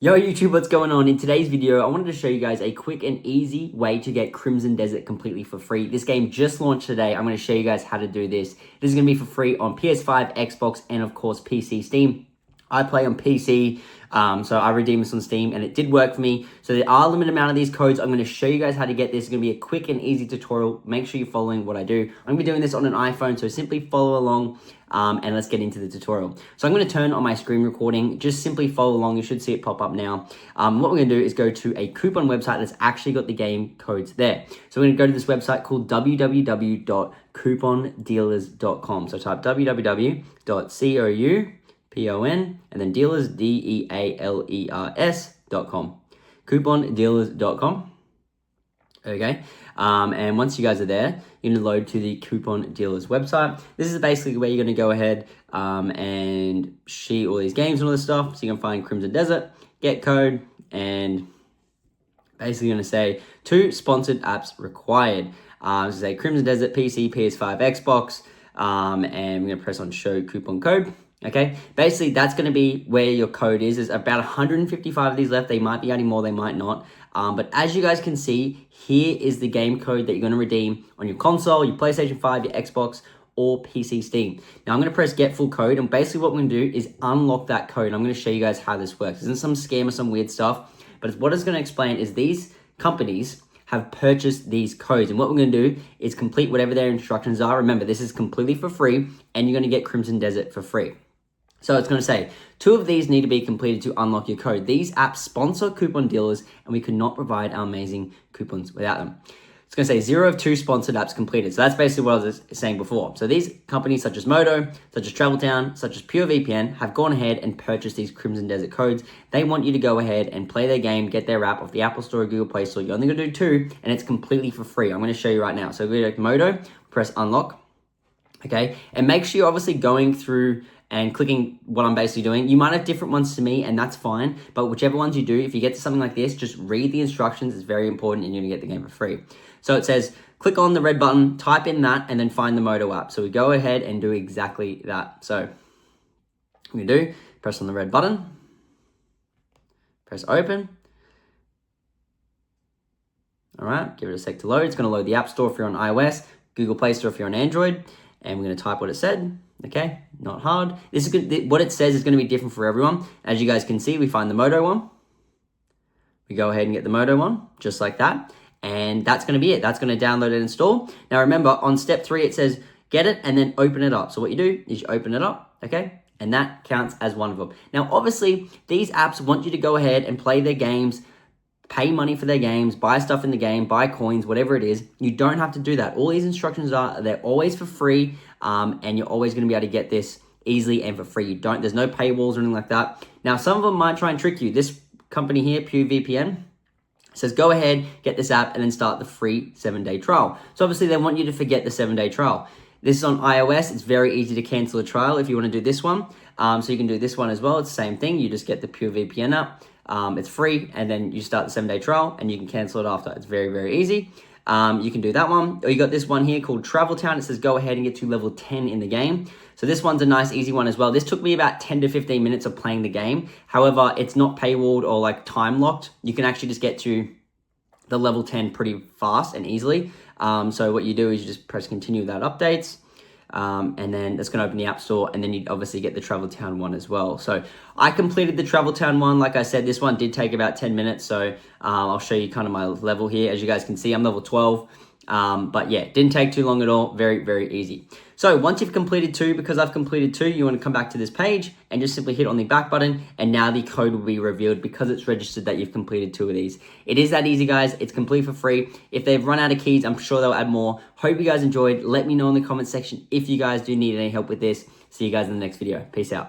Yo YouTube, what's going on? In today's video, I wanted to show you guys a quick and easy way to get Crimson Desert completely for free. This game just launched today. I'm going to show you guys how to do this. This is going to be for free on PS5, Xbox, and of course PC Steam. I play on PC, so I redeemed this on Steam and it did work for me. So there are a limited amount of these codes. I'm going to show you guys how to get this. It's going to be a quick and easy tutorial. Make sure you're following what I do. I'm going to be doing this on an iPhone, so simply follow along and let's get into the tutorial. So I'm going to turn on my screen recording. Just simply follow along. You should see it pop up now. What we're going to do is go to a coupon website that's actually got the game codes there. So we're going to go to this website called www.coupondealers.com. So type www.coupondealers and then dealers, dealers.com, coupondealers.com. Okay, and once you guys are there, you're going to load to the Coupon Dealers website. This is basically where you're going to go ahead and see all these games and all this stuff. So you can find Crimson Desert, get code, and basically going to say 2 sponsored apps required. So say Crimson Desert, PC, PS5, Xbox, and we're going to press on show coupon code. Okay, basically that's going to be where your code is. There's about 155 of these left. They might be adding more, they might not. But as you guys can see, here is the game code that you're going to redeem on your console, your PlayStation 5, your Xbox, or PC Steam. Now I'm going to press get full code, and basically what we're going to do is unlock that code. I'm going to show you guys how this works. This isn't some scam or some weird stuff, but what it's going to explain is these companies have purchased these codes, and what we're going to do is complete whatever their instructions are. Remember, this is completely for free, and you're going to get Crimson Desert for free. So it's going to say 2 of these need to be completed to unlock your code. These apps sponsor coupon dealers, and we could not provide our amazing coupons without them. It's going to say 0 of 2 sponsored apps completed. So that's basically what I was saying before. So these companies such as Moto, such as TravelTown, such as PureVPN have gone ahead and purchased these Crimson Desert codes. They want you to go ahead and play their game, get their app off the Apple Store or Google Play Store. You're only going to do 2, and it's completely for free. I'm going to show you right now. So we go to Moto, press unlock. Okay, and make sure you're obviously going through and clicking what I'm basically doing. You might have different ones to me, and that's fine, but whichever ones you do, if you get to something like this, just read the instructions. It's very important, and you're gonna get the game for free. So it says, click on the red button, type in that, and then find the Moto app. So we go ahead and do exactly that. So what we do, press on the red button, press open. All right, give it a sec to load. It's gonna load the App Store if you're on iOS, Google Play Store if you're on Android, and we're gonna type what it said. Okay, not hard. This is good. What it says is going to be different for everyone. As you guys can see, we find the Moto one. We go ahead and get the Moto one, just like that. And that's going to be it. That's going to download and install. Now remember, on step 3, it says get it and then open it up. So what you do is you open it up, okay? And that counts as one of them. Now, obviously, these apps want you to go ahead and play their games, pay money for their games, buy stuff in the game, buy coins, whatever it is. You don't have to do that. All these instructions they're always for free, and you're always going to be able to get this easily and for free. There's no paywalls or anything like that. Now, some of them might try and trick you. This company here, PureVPN, says go ahead, get this app, and then start the free 7-day trial. So obviously they want you to forget the 7-day trial. This is on iOS. It's very easy to cancel a trial if you want to do this one. So you can do this one as well. It's the same thing. You just get the PureVPN app. It's free, and then you start the 7-day trial, and you can cancel it after. It's very, very easy. You can do that one. Or you got this one here called TravelTown. It says go ahead and get to level 10 in the game. So this one's a nice, easy one as well. This took me about 10 to 15 minutes of playing the game. However, it's not paywalled or like time locked. You can actually just get to the level 10 pretty fast and easily. So what you do is you just press continue without updates. And then it's going to open the App Store, and then you obviously get the TravelTown one as well. So I completed the TravelTown one. Like I said, this one did take about 10 minutes. So I'll show you kind of my level here. As you guys can see, I'm level 12. But yeah, didn't take too long at all. Very, very easy. So once you've completed 2, because I've completed 2, you want to come back to this page and just simply hit on the back button, and now the code will be revealed because it's registered that you've completed 2 of these. It is that easy, guys. It's complete for free. If they've run out of keys, I'm sure they'll add more. Hope you guys enjoyed. Let me know in the comment section if you guys do need any help with this. See you guys in the next video. Peace out.